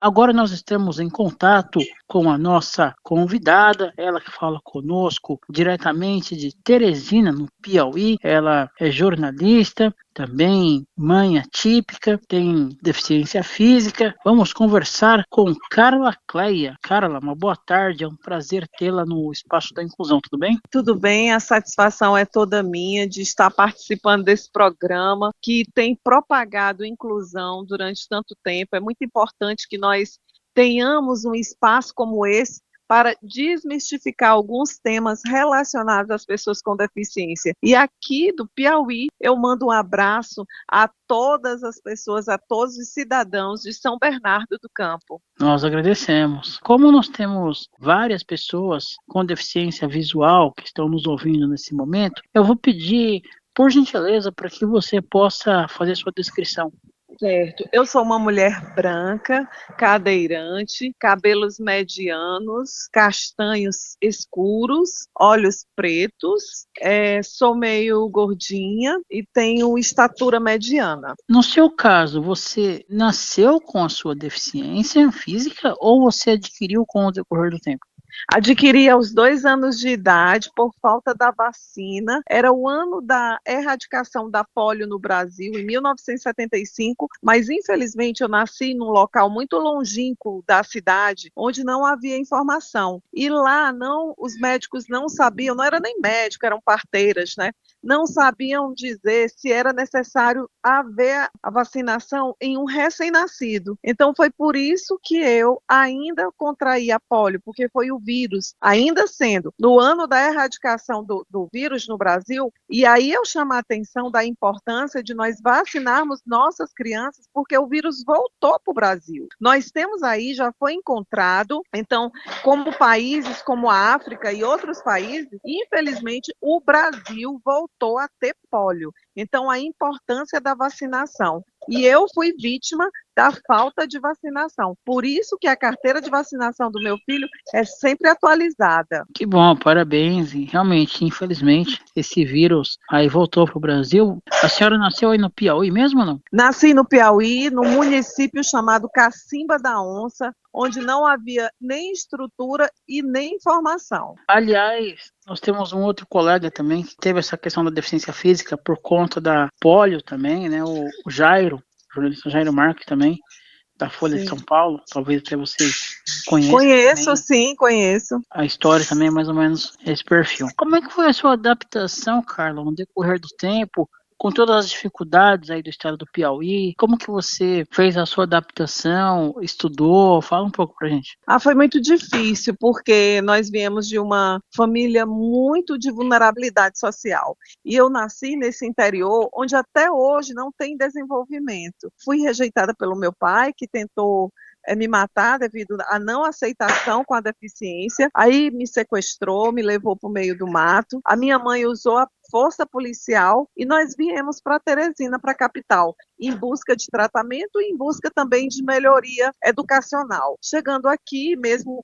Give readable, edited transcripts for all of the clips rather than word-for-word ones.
Agora nós estamos em contato com a nossa convidada, ela que fala conosco diretamente de Teresina, no Piauí. Ela é jornalista, também mãe atípica, tem deficiência física. Vamos conversar com Carla Cleia. Carla, uma boa tarde, é um prazer tê-la no Espaço da Inclusão, tudo bem? Tudo bem, a satisfação é toda minha de estar participando desse programa que tem propagado inclusão durante tanto tempo. É muito importante que nós tenhamos um espaço como esse para desmistificar alguns temas relacionados às pessoas com deficiência. E aqui do Piauí, eu mando um abraço a todas as pessoas, a todos os cidadãos de São Bernardo do Campo. Nós agradecemos. Como nós temos várias pessoas com deficiência visual que estão nos ouvindo nesse momento, eu vou pedir, por gentileza, para que você possa fazer sua descrição. Certo. Eu sou uma mulher branca, cadeirante, cabelos medianos, castanhos escuros, olhos pretos, sou meio gordinha e tenho estatura mediana. No seu caso, você nasceu com a sua deficiência física ou você adquiriu com o decorrer do tempo? Adquiri aos 2 anos de idade por falta da vacina. Era o ano da erradicação da polio no Brasil, em 1975, mas infelizmente eu nasci num local muito longínquo da cidade, onde não havia informação. E lá não, os médicos não sabiam, não era nem médico, eram parteiras, né? Não sabiam dizer se era necessário haver a vacinação em um recém-nascido. Então foi por isso que eu ainda contraí a polio, porque foi o vírus, ainda sendo no ano da erradicação do vírus no Brasil, e aí eu chamo a atenção da importância de nós vacinarmos nossas crianças, porque o vírus voltou para o Brasil. Nós temos aí, já foi encontrado, então, como países como a África e outros países, infelizmente, o Brasil voltou a ter pólio. Então, a importância da vacinação. E eu fui vítima da falta de vacinação. Por isso que a carteira de vacinação do meu filho é sempre atualizada. Que bom, parabéns. E realmente, infelizmente, esse vírus aí voltou para o Brasil. A senhora nasceu aí no Piauí mesmo ou não? Nasci no Piauí, num município chamado Cacimba da Onça, onde não havia nem estrutura e nem informação. Aliás, nós temos um outro colega também que teve essa questão da deficiência física por conta da polio também, né? O Jairo, o jornalista Jairo Marques também, da Folha de Sim. São Paulo. Talvez até você conheça Conheço, também. sim, conheço. A história também é mais ou menos esse perfil. Como é que foi a sua adaptação, Carla, no decorrer do tempo, com todas as dificuldades aí do estado do Piauí? Como que você fez a sua adaptação, estudou? Fala um pouco pra gente. Foi muito difícil, porque nós viemos de uma família muito de vulnerabilidade social. E eu nasci nesse interior, onde até hoje não tem desenvolvimento. Fui rejeitada pelo meu pai, que tentou me matar devido à não aceitação com a deficiência. Aí me sequestrou, me levou para o meio do mato. A minha mãe usou a força policial e nós viemos para Teresina, para a capital, em busca de tratamento e em busca também de melhoria educacional. Chegando aqui, mesmo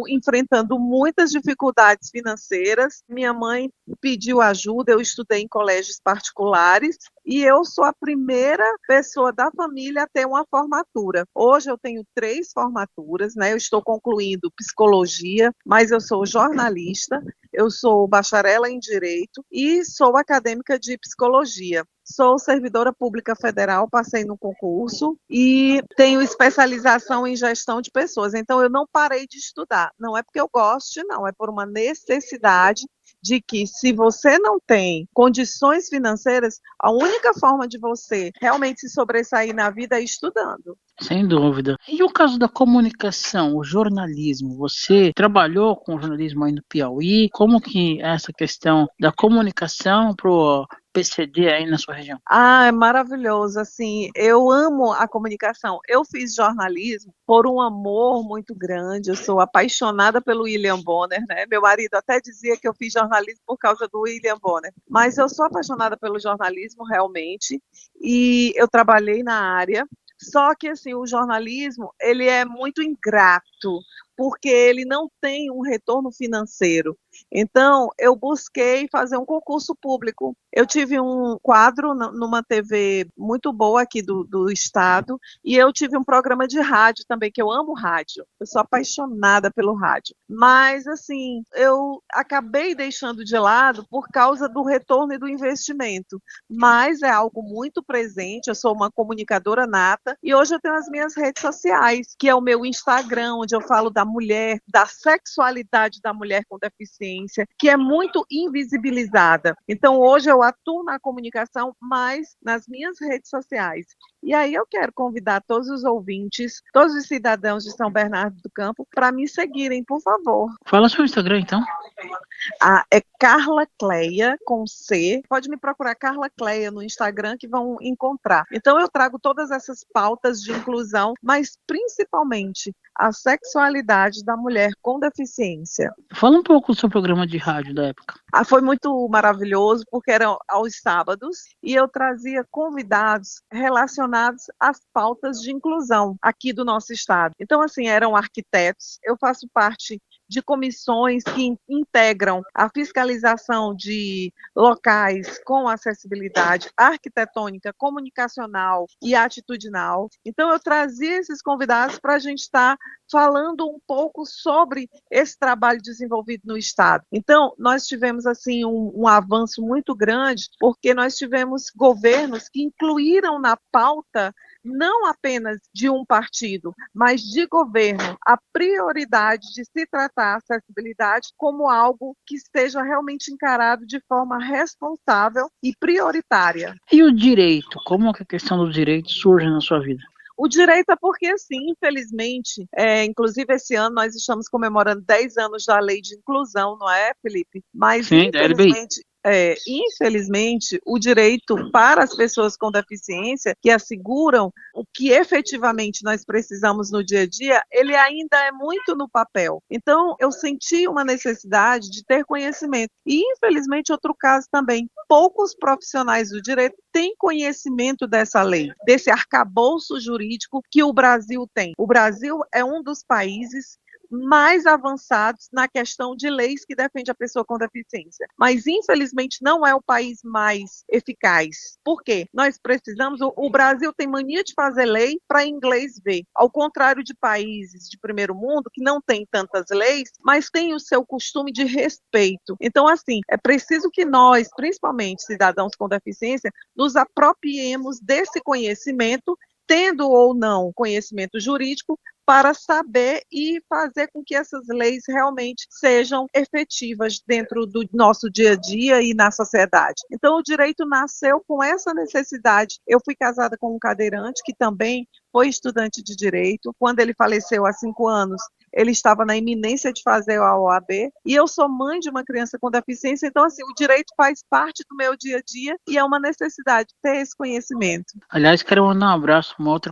enfrentando muitas dificuldades financeiras, minha mãe pediu ajuda, eu estudei em colégios particulares e eu sou a primeira pessoa da família a ter uma formatura. Hoje eu tenho 3 formaturas, né? Eu estou concluindo psicologia, mas eu sou jornalista, eu sou bacharela em Direito e sou acadêmica de Psicologia. Sou servidora pública federal, passei no concurso e tenho especialização em gestão de pessoas. Então, eu não parei de estudar. Não é porque eu goste, não, é por uma necessidade de que, se você não tem condições financeiras, a única forma de você realmente se sobressair na vida é estudando. Sem dúvida. E o caso da comunicação, o jornalismo? Você trabalhou com jornalismo aí no Piauí? Como que é essa questão da comunicação pro PCD aí na sua região? É maravilhoso, assim, eu amo a comunicação. Eu fiz jornalismo por um amor muito grande, eu sou apaixonada pelo William Bonner, né? Meu marido até dizia que eu fiz jornalismo por causa do William Bonner, mas eu sou apaixonada pelo jornalismo realmente, e eu trabalhei na área. Só que assim, o jornalismo, ele é muito ingrato. muito, porque ele não tem um retorno financeiro. Então, eu busquei fazer um concurso público. Eu tive um quadro numa TV muito boa aqui do estado, e eu tive um programa de rádio também, que eu amo rádio. Eu sou apaixonada pelo rádio. Mas, assim, eu acabei deixando de lado por causa do retorno e do investimento. Mas é algo muito presente. Eu sou uma comunicadora nata, e hoje eu tenho as minhas redes sociais, que é o meu Instagram, onde eu falo da mulher, da sexualidade da mulher com deficiência, que é muito invisibilizada. Então, hoje eu atuo na comunicação, mas nas minhas redes sociais. E aí eu quero convidar todos os ouvintes, todos os cidadãos de São Bernardo do Campo, para me seguirem, por favor. Fala seu Instagram, então. É Carla Cleia, com C. Pode me procurar Carla Cleia no Instagram, que vão encontrar. Então, eu trago todas essas pautas de inclusão, mas principalmente a sexualidade da mulher com deficiência. Fala um pouco do seu programa de rádio da época. Foi muito maravilhoso, porque era aos sábados, e eu trazia convidados relacionados às pautas de inclusão aqui do nosso estado. Então, assim, eram arquitetos, eu faço parte de comissões que integram a fiscalização de locais com acessibilidade arquitetônica, comunicacional e atitudinal. Então, eu trazia esses convidados para a gente estar falando um pouco sobre esse trabalho desenvolvido no estado. Então, nós tivemos assim um avanço muito grande, porque nós tivemos governos que incluíram na pauta não apenas de um partido, mas de governo, a prioridade de se tratar a acessibilidade como algo que esteja realmente encarado de forma responsável e prioritária. E o direito? Como que a questão do direito surge na sua vida? O direito é porque, assim, infelizmente, inclusive esse ano nós estamos comemorando 10 anos da lei de inclusão, não é, Felipe? Mas, Sim, infelizmente, o direito para as pessoas com deficiência, que asseguram o que efetivamente nós precisamos no dia a dia, ele ainda é muito no papel. Então, eu senti uma necessidade de ter conhecimento. E, infelizmente, outro caso também, poucos profissionais do direito têm conhecimento dessa lei, desse arcabouço jurídico que o Brasil tem. O Brasil é um dos países mais avançados na questão de leis que defende a pessoa com deficiência. Mas, infelizmente, não é o país mais eficaz. Por quê? Nós precisamos... O Brasil tem mania de fazer lei para inglês ver. Ao contrário de países de primeiro mundo, que não têm tantas leis, mas têm o seu costume de respeito. Então, assim, é preciso que nós, principalmente cidadãos com deficiência, nos apropriemos desse conhecimento, tendo ou não conhecimento jurídico, para saber e fazer com que essas leis realmente sejam efetivas dentro do nosso dia a dia e na sociedade. Então, o direito nasceu com essa necessidade. Eu fui casada com um cadeirante que também foi estudante de direito. Quando ele faleceu há 5 anos, ele estava na iminência de fazer a OAB, e eu sou mãe de uma criança com deficiência, então, assim, o direito faz parte do meu dia a dia e é uma necessidade ter esse conhecimento. Aliás, quero mandar um abraço para uma outra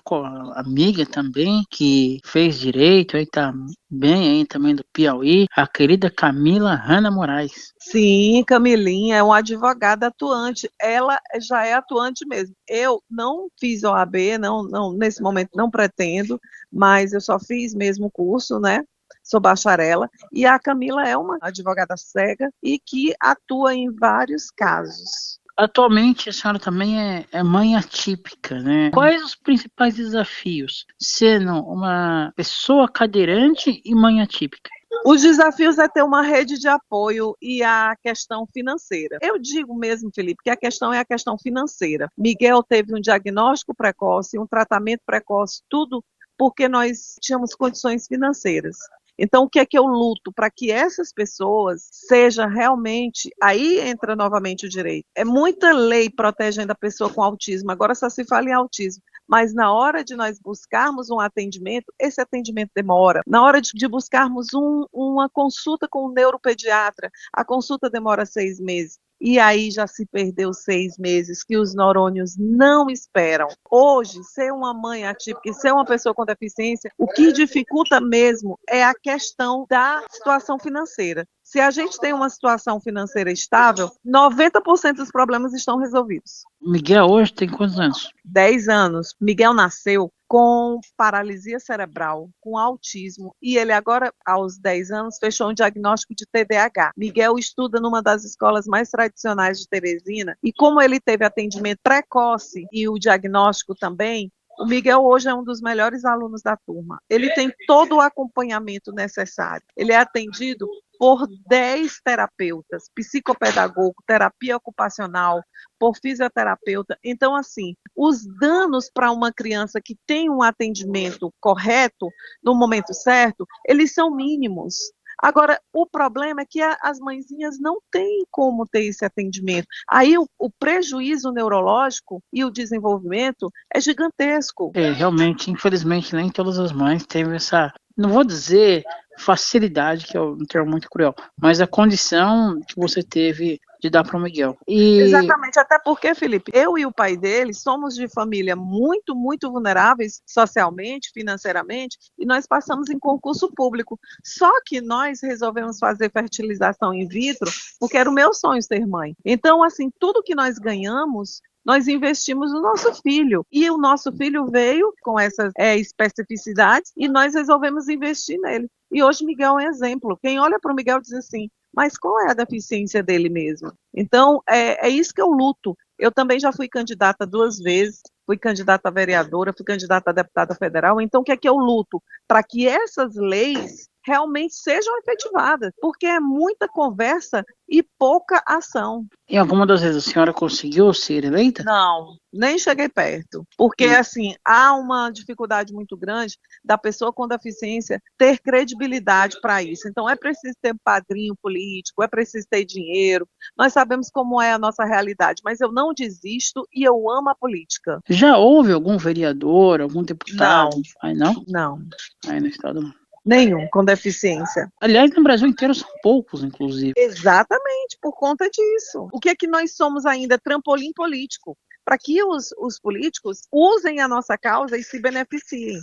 amiga também, que fez direito, aí tá bem aí também do Piauí, a querida Camila Hanna Moraes. Sim, Camilinha é uma advogada atuante, ela já é atuante mesmo. Eu não fiz OAB, não, nesse momento não pretendo, mas eu só fiz mesmo o curso, né? Sou bacharela, e a Camila é uma advogada cega e que atua em vários casos. Atualmente a senhora também é mãe atípica, né? Quais os principais desafios sendo uma pessoa cadeirante e mãe atípica? Os desafios é ter uma rede de apoio e a questão financeira. Eu digo mesmo, Felipe, que a questão é a questão financeira. Miguel teve um diagnóstico precoce, um tratamento precoce, tudo porque nós tínhamos condições financeiras. Então, o que é que eu luto? Para que essas pessoas sejam realmente... Aí entra novamente o direito. É muita lei protegendo a pessoa com autismo, agora só se fala em autismo. Mas na hora de nós buscarmos um atendimento, esse atendimento demora. Na hora de buscarmos uma consulta com um neuropediatra, a consulta demora 6 meses. E aí já se perdeu 6 meses, que os neurônios não esperam. Hoje, ser uma mãe atípica e ser uma pessoa com deficiência, o que dificulta mesmo é a questão da situação financeira. Se a gente tem uma situação financeira estável, 90% dos problemas estão resolvidos. Miguel hoje tem quantos anos? 10 anos. Miguel nasceu com paralisia cerebral, com autismo, e ele agora, aos 10 anos, fechou um diagnóstico de TDAH. Miguel estuda numa das escolas mais tradicionais de Teresina, e como ele teve atendimento precoce e o diagnóstico também, o Miguel hoje é um dos melhores alunos da turma. Ele tem todo o acompanhamento necessário. Ele é atendido por 10 terapeutas, psicopedagogo, terapia ocupacional, por fisioterapeuta. Então, assim, os danos para uma criança que tem um atendimento correto, no momento certo, eles são mínimos. Agora, o problema é que as mãezinhas não têm como ter esse atendimento. Aí o prejuízo neurológico e o desenvolvimento é gigantesco. Realmente, infelizmente, nem todas as mães têm essa, não vou dizer facilidade, que é um termo muito cruel, mas a condição que você teve de dar para o Miguel. Exatamente, até porque, Felipe, eu e o pai dele somos de família muito, muito vulneráveis socialmente, financeiramente, e nós passamos em concurso público. Só que nós resolvemos fazer fertilização in vitro, porque era o meu sonho ser mãe. Então, assim, tudo que nós ganhamos, nós investimos no nosso filho. E o nosso filho veio com essas especificidades e nós resolvemos investir nele. E hoje Miguel é um exemplo. Quem olha para o Miguel diz assim, mas qual é a deficiência dele mesmo? Então, é isso que eu luto. Eu também já fui candidata 2 vezes, fui candidata a vereadora, fui candidata a deputada federal. Então, o que é que eu luto? Para que essas leis realmente sejam efetivadas, porque é muita conversa e pouca ação. Em alguma das vezes a senhora conseguiu ser eleita? Não, nem cheguei perto, porque assim, há uma dificuldade muito grande da pessoa com deficiência ter credibilidade para isso. Então é preciso ter padrinho político, é preciso ter dinheiro. Nós sabemos como é a nossa realidade, mas eu não desisto e eu amo a política. Já houve algum vereador, algum deputado? Não. Aí não? Não. Aí no estado não. Nenhum com deficiência. Aliás, no Brasil inteiro são poucos, inclusive. Exatamente, por conta disso. O que é que nós somos ainda? Trampolim político, para que os políticos usem a nossa causa e se beneficiem.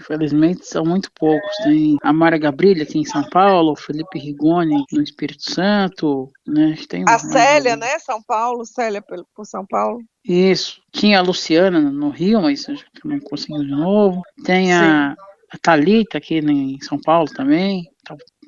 Infelizmente são muito poucos. Tem a Mara Gabrilha aqui em São Paulo, o Felipe Rigoni no Espírito Santo, né? Tem a Célia, né? São Paulo, Célia por São Paulo. Isso. Tinha a Luciana no Rio, mas não conseguiu de novo. Tem a Thalita aqui em São Paulo também,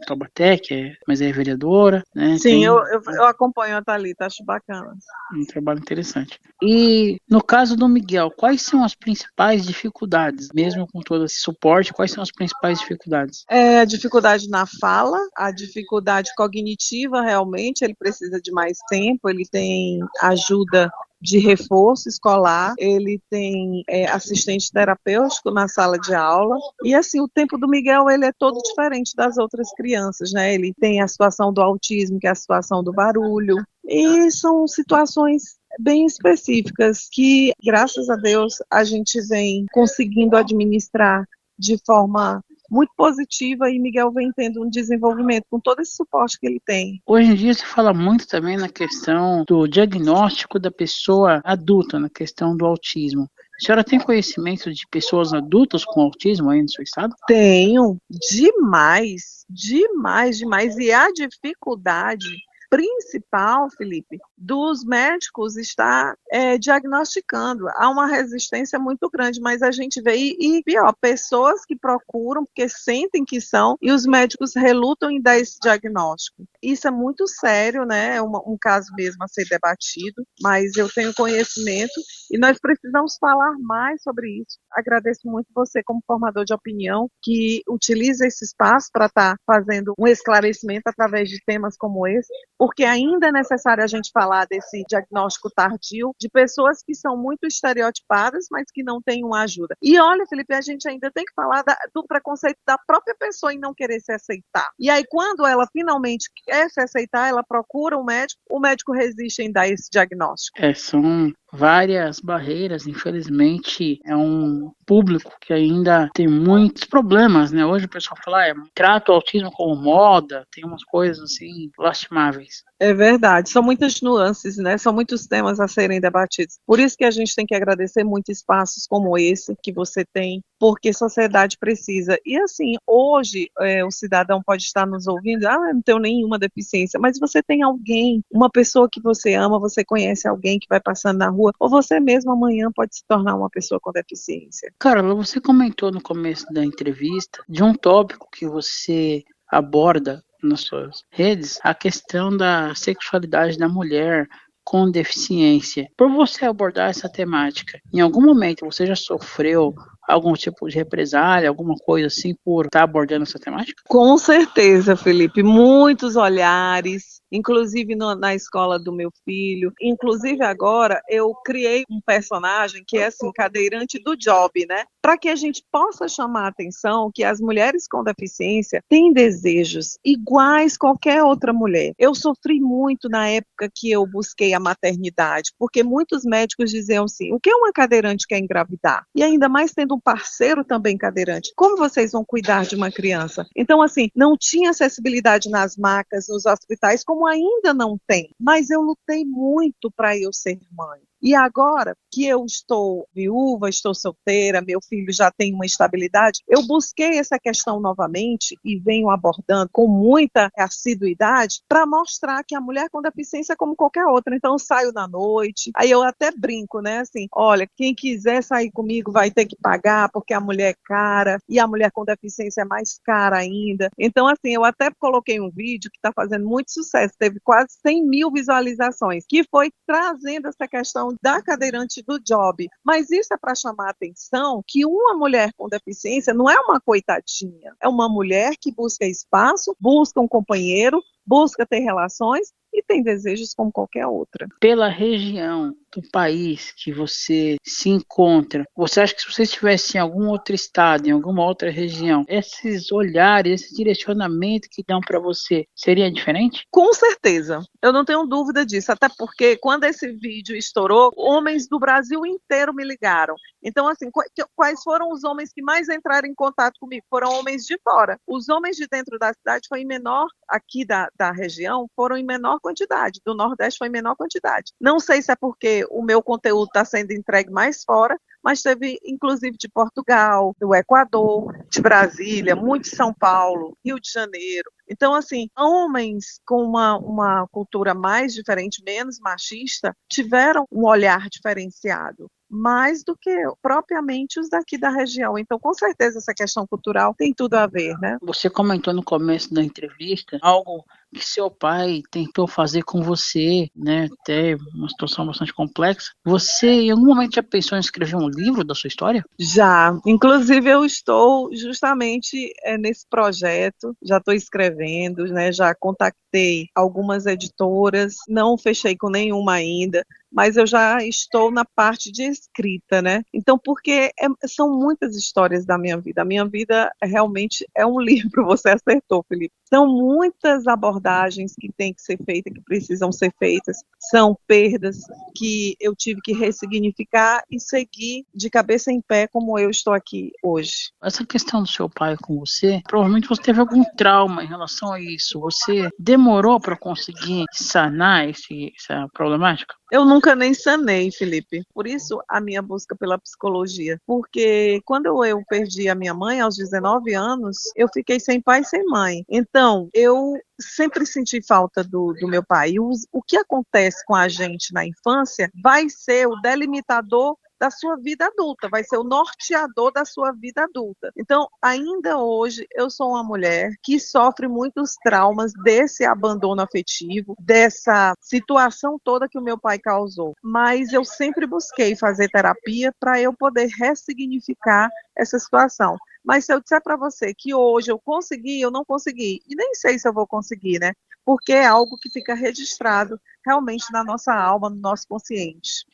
Taubaté, mas é vereadora, né? Sim, eu acompanho a Thalita, acho bacana. Um trabalho interessante. E no caso do Miguel, quais são as principais dificuldades, mesmo com todo esse suporte, quais são as principais dificuldades? A dificuldade na fala, a dificuldade cognitiva, realmente, ele precisa de mais tempo, ele tem ajuda de reforço escolar, ele tem assistente terapêutico na sala de aula, e assim, o tempo do Miguel, ele é todo diferente das outras crianças, né? Ele tem a situação do autismo, que é a situação do barulho, e são situações bem específicas que, graças a Deus, a gente vem conseguindo administrar de forma muito positiva e Miguel vem tendo um desenvolvimento com todo esse suporte que ele tem. Hoje em dia se fala muito também na questão do diagnóstico da pessoa adulta, na questão do autismo. A senhora tem conhecimento de pessoas adultas com autismo aí no seu estado? Tenho, demais, demais, demais. E a dificuldade principal, Felipe, dos médicos está diagnosticando. Há uma resistência muito grande, mas a gente vê, e pior, pessoas que procuram porque sentem que são, e os médicos relutam em dar esse diagnóstico. Isso é muito sério, né? É um caso mesmo a ser debatido, mas eu tenho conhecimento e nós precisamos falar mais sobre isso. Agradeço muito você, como formador de opinião, que utiliza esse espaço para estar fazendo um esclarecimento através de temas como esse, porque ainda é necessário a gente falar desse diagnóstico tardio de pessoas que são muito estereotipadas, mas que não têm uma ajuda. E olha, Felipe, a gente ainda tem que falar do preconceito da própria pessoa em não querer se aceitar. E aí, quando ela finalmente quer se aceitar, ela procura um médico, o médico resiste em dar esse diagnóstico. São várias barreiras, infelizmente é um público que ainda tem muitos problemas, né? Hoje o pessoal fala, trata o autismo como moda, tem umas coisas assim lastimáveis. É verdade, são muitas nuances, né? São muitos temas a serem debatidos. Por isso que a gente tem que agradecer muito espaços como esse que você tem, porque a sociedade precisa. E assim, hoje o cidadão pode estar nos ouvindo, eu não tenho nenhuma deficiência, mas você tem alguém, uma pessoa que você ama, você conhece alguém que vai passando na rua, ou você mesmo amanhã pode se tornar uma pessoa com deficiência. Carla, você comentou no começo da entrevista de um tópico que você aborda nas suas redes, a questão da sexualidade da mulher com deficiência. Por você abordar essa temática, em algum momento você já sofreu algum tipo de represália, alguma coisa assim, por estar abordando essa temática? Com certeza, Felipe, muitos olhares, inclusive na escola do meu filho. Inclusive agora eu criei um personagem que é assim, cadeirante do job, né? Para que a gente possa chamar a atenção que as mulheres com deficiência têm desejos iguais a qualquer outra mulher. Eu sofri muito na época que eu busquei a maternidade, porque muitos médicos diziam assim: o que uma cadeirante quer engravidar? E ainda mais tendo um parceiro também cadeirante. Como vocês vão cuidar de uma criança? Então, assim, não tinha acessibilidade nas macas, nos hospitais, como ainda não tem. Mas eu lutei muito para eu ser mãe. E agora que eu estou viúva, estou solteira, meu filho já tem uma estabilidade, eu busquei essa questão novamente e venho abordando com muita assiduidade para mostrar que a mulher com deficiência é como qualquer outra. Então eu saio na noite, aí eu até brinco, né? Assim, olha, quem quiser sair comigo vai ter que pagar porque a mulher é cara e a mulher com deficiência é mais cara ainda. Então, assim, eu até coloquei um vídeo que está fazendo muito sucesso, teve quase 100 mil visualizações, que foi trazendo essa questão da cadeirante do job, mas isso é para chamar a atenção que uma mulher com deficiência não é uma coitadinha, é uma mulher que busca espaço, busca um companheiro, busca ter relações e tem desejos como qualquer outra. Pela região do país que você se encontra, você acha que se você estivesse em algum outro estado, em alguma outra região, esses olhares, esse direcionamento que dão para você seria diferente? Com certeza, eu não tenho dúvida disso, até porque quando esse vídeo estourou, homens do Brasil inteiro me ligaram. Então, assim, quais foram os homens que mais entraram em contato comigo? Foram homens de fora. Os homens de dentro da cidade foi em menor, aqui da região, foram em menor quantidade, do Nordeste foi em menor quantidade. Não sei se é porque o meu conteúdo está sendo entregue mais fora, mas teve inclusive de Portugal, do Equador, de Brasília, muito de São Paulo, Rio de Janeiro. Então, assim, homens com uma cultura mais diferente, menos machista, tiveram um olhar diferenciado, mais do que propriamente os daqui da região. Então, com certeza, essa questão cultural tem tudo a ver, né? Você comentou no começo da entrevista algo que seu pai tentou fazer com você, né? Até uma situação bastante complexa. Você, em algum momento, já pensou em escrever um livro da sua história? Já, inclusive eu estou justamente nesse projeto, já estou escrevendo, né, já contactei algumas editoras, não fechei com nenhuma ainda, mas eu já estou na parte de escrita, né? Então, porque são muitas histórias da minha vida. A minha vida realmente é um livro, você acertou, Felipe. São muitas abordagens que têm que ser feitas, que precisam ser feitas. São perdas que eu tive que ressignificar e seguir de cabeça em pé como eu estou aqui hoje. Essa questão do seu pai com você, provavelmente você teve algum trauma em relação a isso. Você demorou para conseguir sanar essa problemática? Eu nunca nem sanei, Felipe. Por isso, a minha busca pela psicologia. Porque quando eu perdi a minha mãe, aos 19 anos, eu fiquei sem pai e sem mãe. Então, eu sempre senti falta do meu pai. E o que acontece com a gente na infância vai ser o delimitador da sua vida adulta, vai ser o norteador da sua vida adulta. Então, ainda hoje, eu sou uma mulher que sofre muitos traumas desse abandono afetivo, dessa situação toda que o meu pai causou. Mas eu sempre busquei fazer terapia para eu poder ressignificar essa situação. Mas se eu disser para você que hoje eu consegui, eu não consegui, e nem sei se eu vou conseguir, né? Porque é algo que fica registrado realmente na nossa alma, no nosso consciente.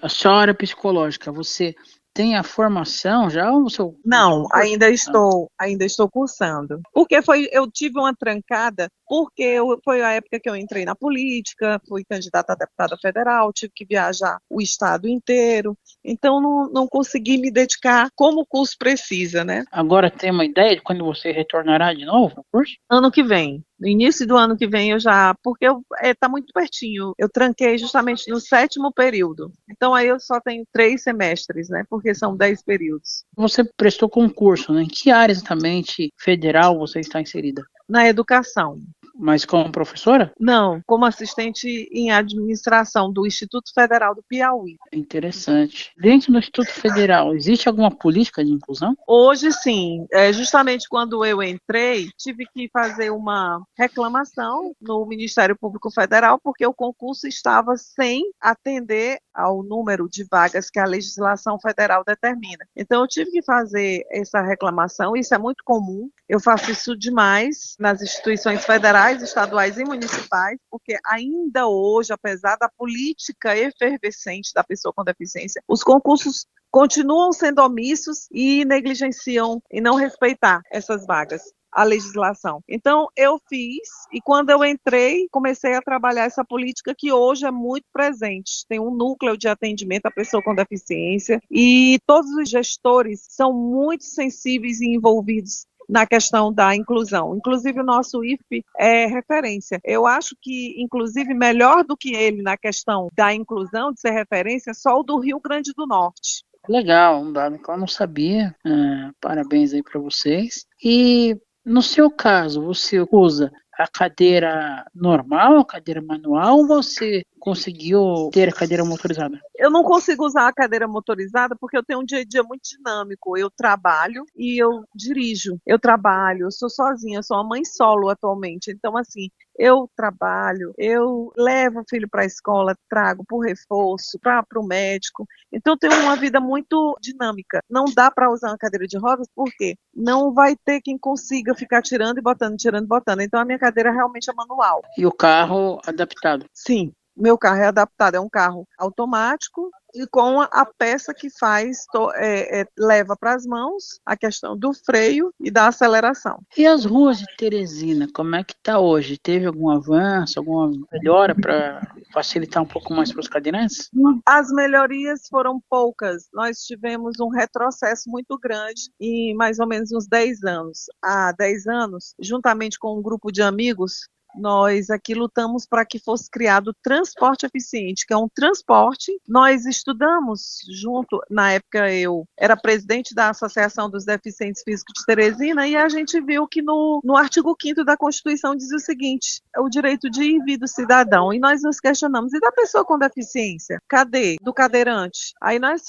A senhora psicológica, você tem a formação já ou o seu Não, curso? ainda estou cursando. Porque eu tive uma trancada porque foi a época que eu entrei na política, fui candidata a deputada federal, tive que viajar o estado inteiro, então não consegui me dedicar como o curso precisa, né? Agora tem uma ideia de quando você retornará de novo ao curso? Ano que vem. No início do ano que vem eu já, porque tá muito pertinho. Eu tranquei justamente no 7º período. Então aí eu só tenho 3 semestres, né? Porque são 10 períodos. Você prestou concurso, né? Em que área exatamente federal você está inserida? Na educação. Mas como professora? Não, como assistente em administração do Instituto Federal do Piauí. Interessante. Dentro do Instituto Federal, existe alguma política de inclusão? Hoje sim, justamente quando eu entrei, tive que fazer uma reclamação no Ministério Público Federal, porque o concurso estava sem atender ao número de vagas que a legislação federal determina. Então, eu tive que fazer essa reclamação, isso é muito comum, eu faço isso demais nas instituições federais, estaduais e municipais, porque ainda hoje, apesar da política efervescente da pessoa com deficiência, os concursos continuam sendo omissos e negligenciam e não respeitar essas vagas, a legislação. Então, eu fiz, e quando eu entrei, comecei a trabalhar essa política que hoje é muito presente. Tem um núcleo de atendimento à pessoa com deficiência, e todos os gestores são muito sensíveis e envolvidos na questão da inclusão. Inclusive, o nosso IFP é referência. Eu acho que, inclusive, melhor do que ele na questão da inclusão, de ser referência, só o do Rio Grande do Norte. Legal, um dado que eu não sabia. Parabéns aí para vocês. E no seu caso, você usa a cadeira normal, a cadeira manual, ou você conseguiu ter a cadeira motorizada? Eu não consigo usar a cadeira motorizada porque eu tenho um dia a dia muito dinâmico. Eu trabalho e eu dirijo. Eu trabalho, eu sou sozinha, eu sou uma mãe solo atualmente. Então, assim, eu trabalho, eu levo o filho para a escola, trago por reforço, para o médico. Então, eu tenho uma vida muito dinâmica. Não dá para usar uma cadeira de rodas, porque não vai ter quem consiga ficar tirando e botando, tirando e botando. Então, a minha cadeira realmente é manual. E o carro adaptado? Sim, meu carro é adaptado, é um carro automático e com a peça que leva para as mãos a questão do freio e da aceleração. E as ruas de Teresina, como é que está hoje? Teve algum avanço, alguma melhora para facilitar um pouco mais para os cadeirantes? As melhorias foram poucas. Nós tivemos um retrocesso muito grande em mais ou menos uns 10 anos. Há 10 anos, juntamente com um grupo de amigos, nós aqui lutamos para que fosse criado o transporte eficiente, que é um transporte. Nós estudamos junto, na época eu era presidente da Associação dos Deficientes Físicos de Teresina, e a gente viu que no artigo 5º da Constituição diz o seguinte: o direito de ir e vir do cidadão. E nós nos questionamos, e da pessoa com deficiência? Cadê? Do cadeirante? Aí nós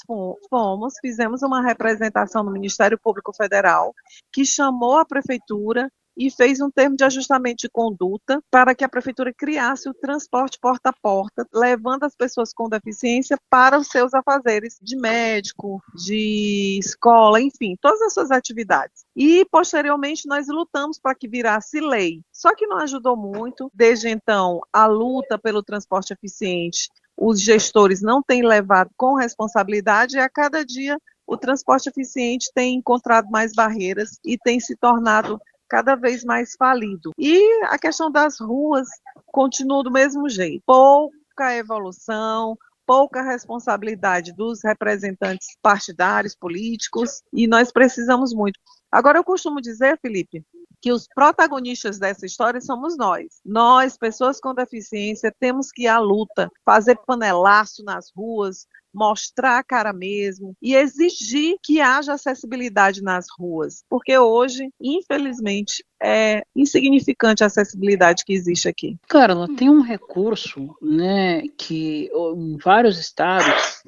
fizemos uma representação no Ministério Público Federal, que chamou a prefeitura e fez um termo de ajustamento de conduta para que a prefeitura criasse o transporte porta a porta, levando as pessoas com deficiência para os seus afazeres de médico, de escola, enfim, todas as suas atividades. E, posteriormente, nós lutamos para que virasse lei. Só que não ajudou muito. Desde então, a luta pelo transporte eficiente, os gestores não têm levado com responsabilidade, e a cada dia o transporte eficiente tem encontrado mais barreiras e tem se tornado cada vez mais falido. E a questão das ruas continua do mesmo jeito. Pouca evolução, pouca responsabilidade dos representantes partidários, políticos, e nós precisamos muito. Agora, eu costumo dizer, Felipe, que os protagonistas dessa história somos nós. Nós, pessoas com deficiência, temos que ir à luta, fazer panelaço nas ruas, mostrar a cara mesmo e exigir que haja acessibilidade nas ruas, porque hoje, infelizmente, é insignificante a acessibilidade que existe aqui. Carla, tem um recurso, né, que em vários estados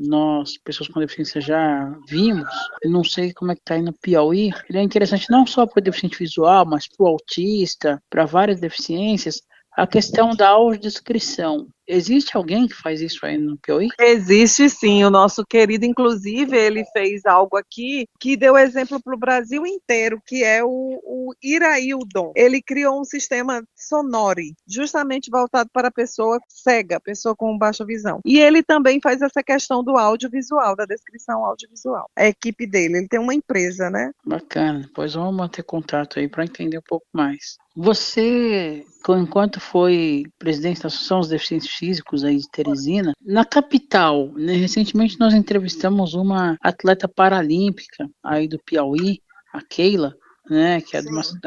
nós, pessoas com deficiência, já vimos. Eu não sei como é que está aí no Piauí. Ele é interessante não só para o deficiente visual, mas para o autista, para várias deficiências. A questão da audiodescrição. Existe alguém que faz isso aí no Piauí? Existe sim, o nosso querido, inclusive, ele fez algo aqui que deu exemplo para o Brasil inteiro, que é o Iraildon. Ele criou um sistema sonore, justamente voltado para a pessoa cega, pessoa com baixa visão. E ele também faz essa questão do audiovisual, da descrição audiovisual. A equipe dele, ele tem uma empresa, né? Bacana, depois vamos manter contato aí para entender um pouco mais. Você, enquanto foi presidente da Associação dos Deficientes Físicos aí de Teresina, na capital, né, recentemente nós entrevistamos uma atleta paralímpica aí do Piauí, a Keila, né, que é de uma Sim.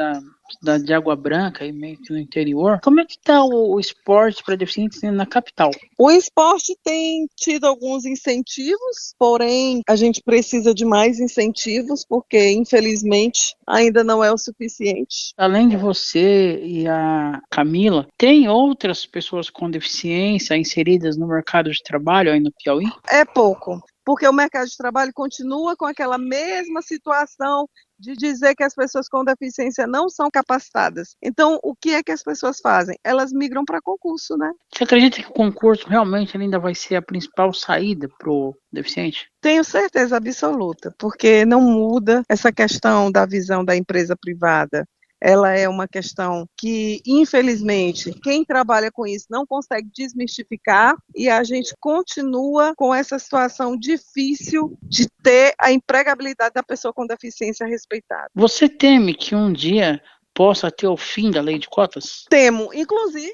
cidade de Água Branca, aí meio que no interior. Como é que está o esporte para deficientes na capital? O esporte tem tido alguns incentivos, porém a gente precisa de mais incentivos, porque infelizmente ainda não é o suficiente. Além de você e a Camila, tem outras pessoas com deficiência inseridas no mercado de trabalho aí no Piauí? É pouco, porque o mercado de trabalho continua com aquela mesma situação de dizer que as pessoas com deficiência não são capacitadas. Então, o que é que as pessoas fazem? Elas migram para concurso, né? Você acredita que o concurso realmente ainda vai ser a principal saída para o deficiente? Tenho certeza absoluta, porque não muda essa questão da visão da empresa privada. Ela é uma questão que, infelizmente, quem trabalha com isso não consegue desmistificar e a gente continua com essa situação difícil de ter a empregabilidade da pessoa com deficiência respeitada. Você teme que um dia possa ter o fim da lei de cotas? Temo, inclusive,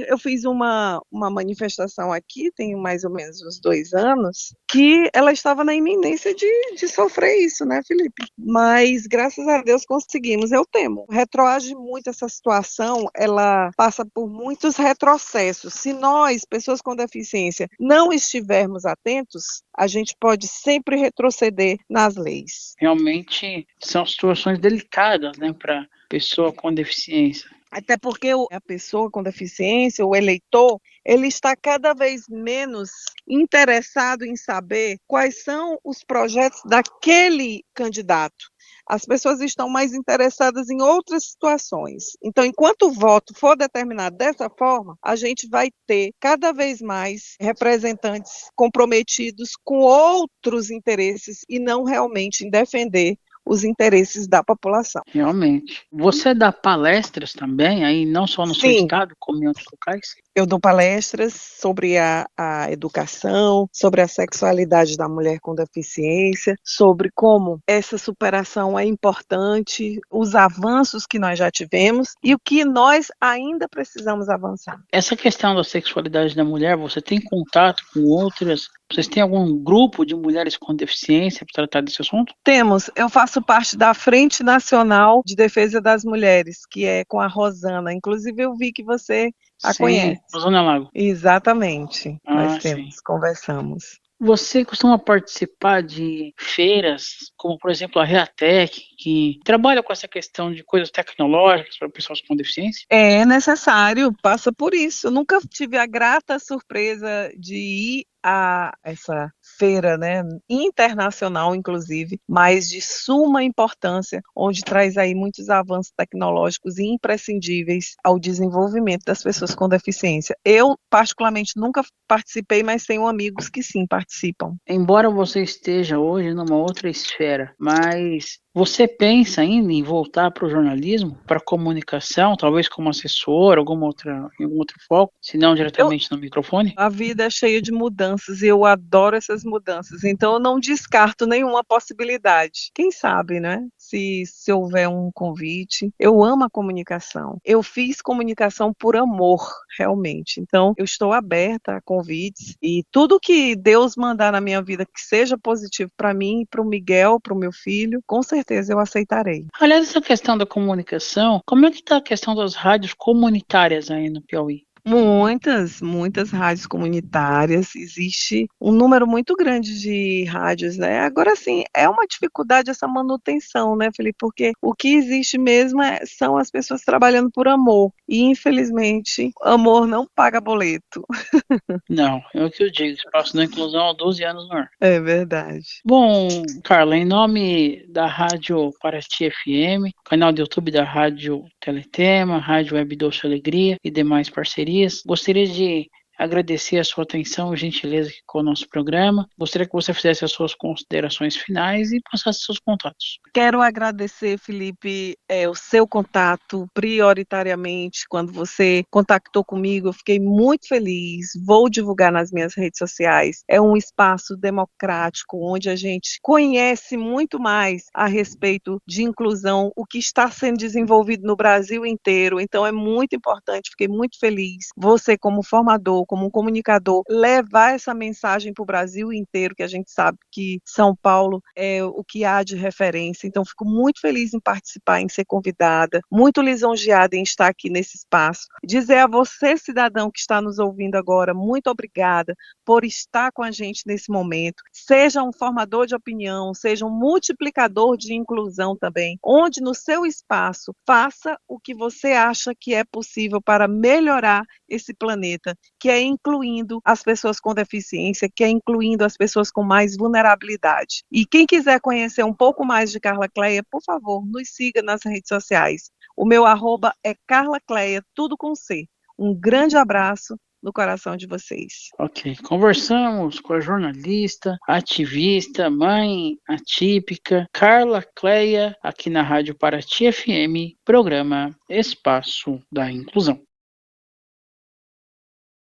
eu fiz uma manifestação aqui, tem mais ou menos uns 2 anos, que ela estava na iminência de sofrer isso, né, Felipe? Mas, graças a Deus, conseguimos. Eu temo. Retroage muito essa situação, ela passa por muitos retrocessos. Se nós, pessoas com deficiência, não estivermos atentos, a gente pode sempre retroceder nas leis. Realmente são situações delicadas, né, para pessoa com deficiência. Até porque a pessoa com deficiência, o eleitor, ele está cada vez menos interessado em saber quais são os projetos daquele candidato. As pessoas estão mais interessadas em outras situações. Então, enquanto o voto for determinado dessa forma, a gente vai ter cada vez mais representantes comprometidos com outros interesses e não realmente em defender os interesses da população. Realmente. Você dá palestras também, aí não só no seu Sim, estado, como em outros locais? eu dou palestras sobre a educação, sobre a sexualidade da mulher com deficiência, sobre como essa superação é importante, os avanços que nós já tivemos e o que nós ainda precisamos avançar. Essa questão da sexualidade da mulher, você tem contato com outras? Vocês têm algum grupo de mulheres com deficiência para tratar desse assunto? Temos, eu faço parte da Frente Nacional de Defesa das Mulheres, que é com a Rosana. Inclusive, eu vi que você a Sim, conhece. Rosana Lago. Exatamente, nós Sim. conversamos. Você costuma participar de feiras, como por exemplo a Reatec, que trabalha com essa questão de coisas tecnológicas para pessoas com deficiência? É necessário, passa por isso. Eu nunca tive a grata surpresa de ir a essa feira, né, internacional inclusive, mas de suma importância, onde traz aí muitos avanços tecnológicos e imprescindíveis ao desenvolvimento das pessoas com deficiência. Eu, particularmente, nunca participei, mas tenho amigos que sim participam. Embora você esteja hoje numa outra esfera, mas você pensa ainda em voltar para o jornalismo, para a comunicação, talvez como assessor, em algum outro foco, se não Eu, diretamente no microfone? A vida é cheia de mudanças e eu adoro essas mudanças, então eu não descarto nenhuma possibilidade. Quem sabe, né? Se houver um convite. Eu amo a comunicação. Eu fiz comunicação por amor, realmente. Então, eu estou aberta a convites e tudo que Deus mandar na minha vida que seja positivo para mim, para o Miguel, para o meu filho, com certeza eu aceitarei. Aliás, essa questão da comunicação, como é que está a questão das rádios comunitárias aí no Piauí? Muitas rádios comunitárias, existe um número muito grande de rádios, né? Agora sim, é uma dificuldade essa manutenção, né, Felipe? Porque o que existe mesmo são as pessoas trabalhando por amor. E, infelizmente, amor não paga boleto. Não, é o que eu digo, Espaço da Inclusão há 12 anos no ar. É verdade. Bom, Carla, em nome da Rádio Paraty FM, canal do YouTube da Rádio Teletema, Rádio Web Doce Alegria e demais parcerias, gostaria de agradecer a sua atenção e gentileza aqui com o nosso programa. Gostaria que você fizesse as suas considerações finais e passasse seus contatos. Quero agradecer, Felipe, o seu contato prioritariamente. Quando você contactou comigo, eu fiquei muito feliz. Vou divulgar nas minhas redes sociais. É um espaço democrático onde a gente conhece muito mais a respeito de inclusão, o que está sendo desenvolvido no Brasil inteiro. Então, é muito importante. Fiquei muito feliz. Você, como formador, como um comunicador, levar essa mensagem para o Brasil inteiro, que a gente sabe que São Paulo é o que há de referência. Então, fico muito feliz em participar, em ser convidada, muito lisonjeada em estar aqui nesse espaço. Dizer a você, cidadão que está nos ouvindo agora, muito obrigada por estar com a gente nesse momento. Seja um formador de opinião, seja um multiplicador de inclusão também, onde no seu espaço faça o que você acha que é possível para melhorar esse planeta, que é incluindo as pessoas com deficiência, que é incluindo as pessoas com mais vulnerabilidade. E quem quiser conhecer um pouco mais de Carla Cleia, por favor, nos siga nas redes sociais. O meu @ é Carla Cleia, tudo com C. Um grande abraço no coração de vocês. Ok, conversamos com a jornalista, ativista, mãe atípica, Carla Cleia, aqui na Rádio Paraty FM, programa Espaço da Inclusão.